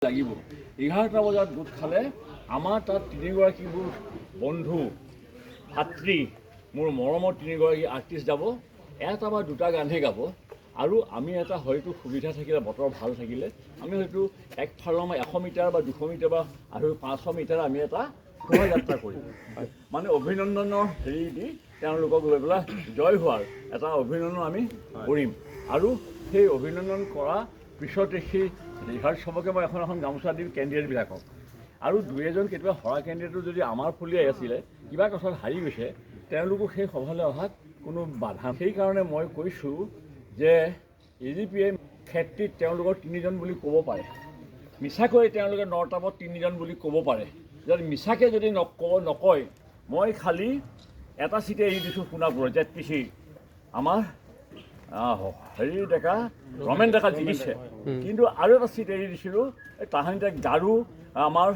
লাগিব 11টা বজাত গোট খালে আমাৰ তাত তিনিগৰাকীবোৰ বন্ধু ভাতৃ মোৰ মৰমৰ তিনিগৰাকী আৰ্টিষ্ট যাব এটা বা দুটা গানহে গাব আৰু আমি এটা হয়তো সুবিধা থাকিলে বতৰ ভাল থাকিলে আমি হয়তো একফালৰ 100 মিটাৰ বা 200 মিটাৰ বা আৰু 500 মিটাৰ আমি এটা শোভাযাত্ৰা কৰিম মানে অভিনন্দনৰ হেৰি দি তেওঁলোকক লৈ পেলাই জয় হোৱাৰ এটা অভিনন্দন আমি কৰিম আৰু সেই অভিনন্দন কৰা পিছতে সেই ৰিহাৰ্চলকে মই এখন গামোচা দিম কেণ্ডিডেটবিলাকক আৰু দুই এজন কেতিয়াবা হৰা কেণ্ডিডেটো যদি আমাৰ ফলিয়াই আছিলে কিবা কথাত হাৰি গৈছে তেওঁলোকো সেই সভালৈ অহাত কোনো বাধা সেইকাৰণে মই কৈছোঁ যে AGPয়ে ক্ষেত্ৰত তেওঁলোকৰ 3জন বুলি ক'ব পাৰে মিছাকৈ তেওঁলোকে নৰ্তাপত 3জন বুলি ক'ব পাৰে যদি মিছাকৈ যদি নকয় মই খালি এটা চিটে এৰি দিছোঁ সোণাপুৰত ZPC আমাৰ হেৰি ডেকা ৰমেন ডেকা জিকিছে কিন্তু আৰু এটা চিট এৰি দিছিলোঁ তাহাঁতে গাৰু আমাৰ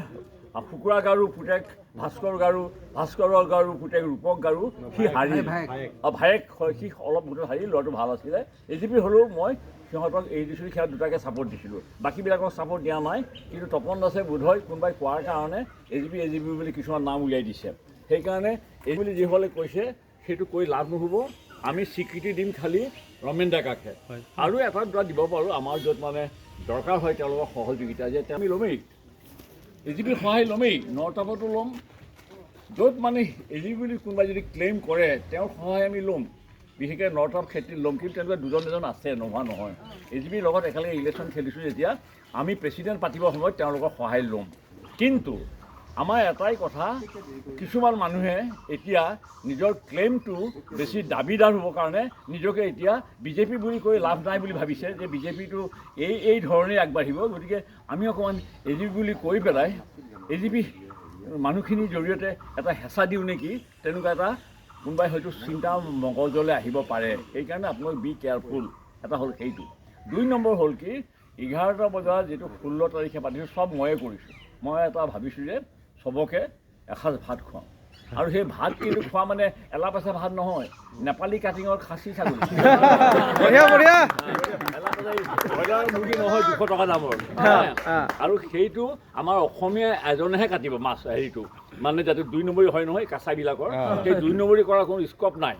শুকুৰা গাৰু পুতেক ভাস্কৰৰ গাৰু পুতেক ৰূপক গাৰু সি হাৰি ভায়েক সি অলপ গোটেই হাৰি ল'ৰাটো ভাল আছিলে AGP হ'লেও মই সিহঁতক এৰি দিছিলোঁ সিহঁত দুটাকে ছাপোৰ্ট দিছিলোঁ বাকীবিলাকক ছাপোৰ্ট দিয়া নাই কিন্তু তপন দাসে বোধহয় কোনোবাই কোৱাৰ কাৰণে AGP বুলি কিছুমান নাম উলিয়াই দিছে সেইকাৰণে এই বুলি যিসকলে কৈছে সেইটো কৈ লাভ নহ'ব আমি স্বীকৃতি দিম খালি ৰমেন ডেকাকে আৰু এটা দুটা দিব পাৰোঁ আমাৰ য'ত মানে দৰকাৰ হয় তেওঁলোকৰ সহযোগিতা যে আমি ল'মেই AGP সহায় ল'মেই নৰ্তাপতো ল'ম য'ত মানে AGP বুলি কোনোবাই যদি ক্লেইম কৰে তেওঁৰ সহায় আমি ল'ম বিশেষকৈ নৰ্তাপ ক্ষেত্ৰত ল'ম কিন্তু তেওঁলোকে দুজন আছে নোহোৱা নহয় AGPৰ লগত একেলগে ইলেকশ্যন খেলিছোঁ যেতিয়া আমি প্ৰেচিডেণ্ট পাতিবৰ সময়ত তেওঁলোকৰ সহায় ল'ম কিন্তু আমাৰ এটাই কথা কিছুমান মানুহে এতিয়া নিজৰ ক্লেইমটো বেছি দাবীদাৰ হ'বৰ কাৰণে নিজকে এতিয়া BJP বুলি কৈ লাভ নাই বুলি ভাবিছে যে BJPটো এই ধৰণেই আগবাঢ়িব গতিকে আমি অকণমান AGP বুলি কৈ পেলাই AGP মানুহখিনিৰ জৰিয়তে এটা হেঁচা দিওঁ নেকি তেনেকুৱা এটা কোনোবাই হয়তো চিন্তা মগজলৈ আহিব পাৰে সেইকাৰণে আপোনালোক বি কেয়াৰফুল এটা হ'ল সেইটো 2 নম্বৰ হ'ল কি 11টা বজাত যিটো 16 তাৰিখে পাতিছোঁ চব ময়ে কৰিছোঁ মই এটা ভাবিছোঁ যে চবকে এসাঁজ ভাত খুৱাওঁ আৰু সেই ভাত কিন্তু খোৱা মানে এলাপেচা ভাত নহয় নেপালী কাটিঙৰ খাচী ছাগলী ব্ৰইলাৰ মুৰ্গী নহয় 200 টকা দামৰ আৰু সেইটো আমাৰ অসমীয়া এজনেহে কাটিব মাছ হেৰিটো মানে যাতে 2 নম্বৰী হয় নহয় কাছাবিলাকৰ সেই 2 নম্বৰী কৰাৰ কোনো স্ক'প নাই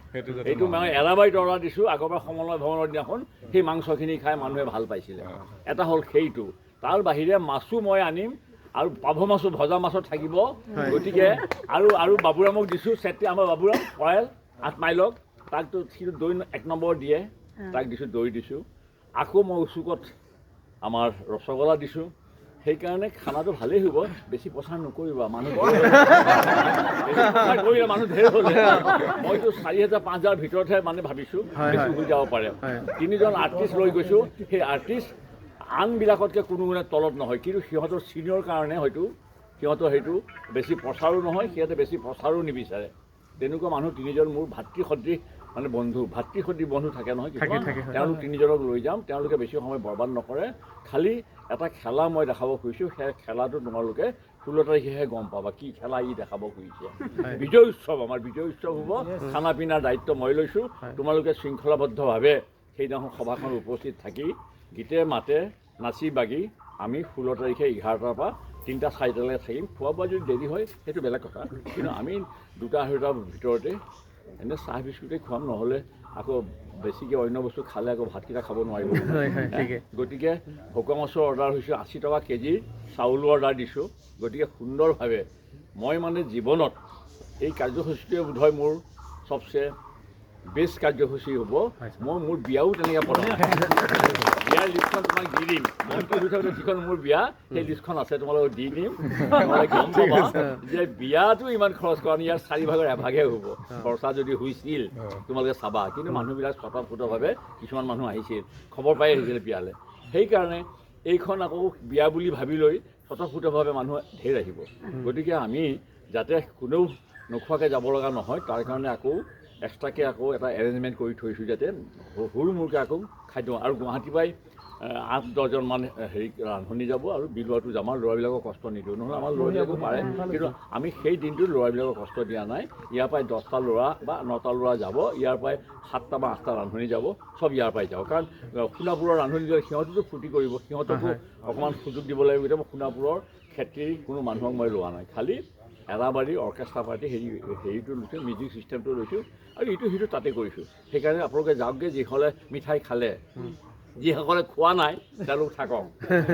এইটো মই এৰাবাৰীত অৰ্ডাৰ দিছোঁ আগৰবাৰ সমন্বয় ভৱনৰ দিনাখন সেই মাংসখিনি খাই মানুহে ভাল পাইছিলে এটা হ'ল সেইটো তাৰ বাহিৰে মাছো মই আনিম আৰু পাভ মাছো ভজা মাছত থাকিব গতিকে আৰু বাবুৰামক দিছোঁ চেত্ৰী আমাৰ বাবুৰাম কয়েল 8 মাইলক তাকতো সিটো দৈ 1 নম্বৰ দিয়ে তাক দিছোঁ দৈ দিছোঁ আকৌ মই উচুকত আমাৰ ৰসগোল্লা দিছোঁ সেইকাৰণে খানাটো ভালেই হ'ব বেছি প্ৰচাৰ নকৰিবা মানুহ কৰিলে মানুহ ধেৰ হ'লে মইতো 4,000 5,000 ভিতৰতহে মানে ভাবিছোঁ বেছি হৈ যাব পাৰে 3জন আৰ্টিষ্ট লৈ গৈছোঁ সেই আৰ্টিষ্ট আনবিলাকতকৈ কোনো গুণে তলত নহয় কিন্তু সিহঁতৰ চিনিয়ৰ কাৰণে হয়তো সিহঁতৰ সেইটো বেছি প্ৰচাৰো নহয় সিহঁতে বেছি প্ৰচাৰো নিবিচাৰে তেনেকুৱা মানুহ 3জন মোৰ ভাতৃসদৃশ মানে ভাতৃসদৃশ বন্ধু থাকে নহয় তেওঁলোক 3জনক লৈ যাম তেওঁলোকে বেছি সময় বৰবাদ নকৰে খালি এটা খেলা মই দেখাব খুজিছোঁ সেই খেলাটো তোমালোকে 16 তাৰিখেহে গম পাবা কি খেলা দেখাব খুজিছে বিজয় উৎসৱ আমাৰ বিজয় উৎসৱ হ'ব খানা পিনাৰ দায়িত্ব মই লৈছোঁ তোমালোকে শৃংখলাবদ্ধভাৱে সেইদিনাখন সভাখন উপস্থিত থাকি গীতে মাতে নাচি বাগি আমি 16 তাৰিখে 11টাৰ পৰা 3টা 4টালৈকে থাকিম খোৱা বোৱা যদি দেৰি হয় সেইটো বেলেগ কথা কিন্তু আমি 2টা 2টাৰ ভিতৰতে এনে চাহ বিস্কুটেই খুৱাম নহ'লে আকৌ বেছিকৈ অন্য বস্তু খালে আকৌ ভাতকেইটা খাব নোৱাৰিব গতিকে ভকুৱা মাছৰ অৰ্ডাৰ হৈছে 80 টকা কেজি চাউলো অৰ্ডাৰ দিছোঁ গতিকে সুন্দৰভাৱে মই মানে জীৱনত এই কাৰ্যসূচীটোৱে বোধহয় মোৰ চবচে বেষ্ট কাৰ্যসূচী হ'ব মই মোৰ বিয়াও তেনেকৈ পঠাম বিয়াৰ লিষ্টখন তোমাক দি দিম যিখন মোৰ বিয়া সেই লিষ্টখন আছে তোমালোকক দি দিম তোমালোকে গম পাবা যে বিয়াটো ইমান খৰচ কৰা ইয়াৰ 4 ভাগৰ এভাগহে হ'ব খৰচা যদি হৈছিল তোমালোকে চাবা কিন্তু মানুহবিলাক স্বতঃস্ফূৰ্তভাৱে কিছুমান মানুহ আহিছিল খবৰ পাই আহিছিলে বিয়ালৈ সেইকাৰণে এইখন আকৌ বিয়া বুলি ভাবি লৈ স্বতঃস্ফূৰ্তভাৱে মানুহ ধেৰ আহিব গতিকে আমি যাতে কোনেও নোখোৱাকৈ যাব লগা নহয় তাৰ কাৰণে আকৌ এক্সট্ৰাকৈ আকৌ এটা এৰেঞ্জমেণ্ট কৰি থৈছোঁ যাতে সৰু মূৰকৈ আকৌ খাদ্য আৰু গুৱাহাটীৰ পৰাই 8-10মান হেৰি ৰান্ধনি যাব আৰু বিলোৱাটো যাব। আমাৰ ল'ৰাবিলাকক কষ্ট নিদিওঁ, নহ'লে আমাৰ ল'ৰাবিলাকো পাৰে, কিন্তু আমি সেই দিনটোত ল'ৰাবিলাকক কষ্ট দিয়া নাই। ইয়াৰ পৰাই 10টা ল'ৰা বা 9টা ল'ৰা যাব, ইয়াৰ পৰাই 7টা বা 8টা ৰান্ধনি যাব, চব ইয়াৰ পৰাই যাব। কাৰণ সোণাপুৰৰ ৰান্ধনি সিহঁতেতো ফূৰ্তি কৰিব, সিহঁতকো অকণমান সুযোগ দিব লাগিব। এতিয়া মই সোণাপুৰৰ খেতিৰ কোনো মানুহক মই লোৱা নাই, খালি এৰাবাৰীৰ অৰ্কেষ্ট্ৰা পাৰ্টি হেৰিটো লৈছোঁ, মিউজিক ছিষ্টেমটো লৈছোঁ আৰু সিটো তাতে কৰিছোঁ। সেইকাৰণে আপোনালোকে যাওকগৈ, যিসকলে মিঠাই খালে, যিসকলে খোৱা নাই তেওঁলোক থাকক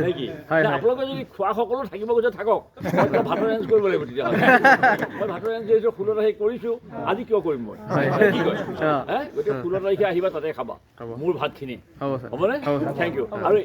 নে কি? আপোনালোকে যদি খোৱা সকলো থাকিব গৈছে থাকক, মই ভাতৰ এৰেঞ্জ কৰিব লাগিব তেতিয়াহ'লে। মই ভাতৰ এৰেঞ্জ যিহেতু 16 তাৰিখে কৰিছোঁ, আজি কিয় কৰিম মই? কি কয় গতিকে 16 তাৰিখে আহিবা, তাতে খাবা মোৰ ভাতখিনি, হ'বনে? Thank you. আৰু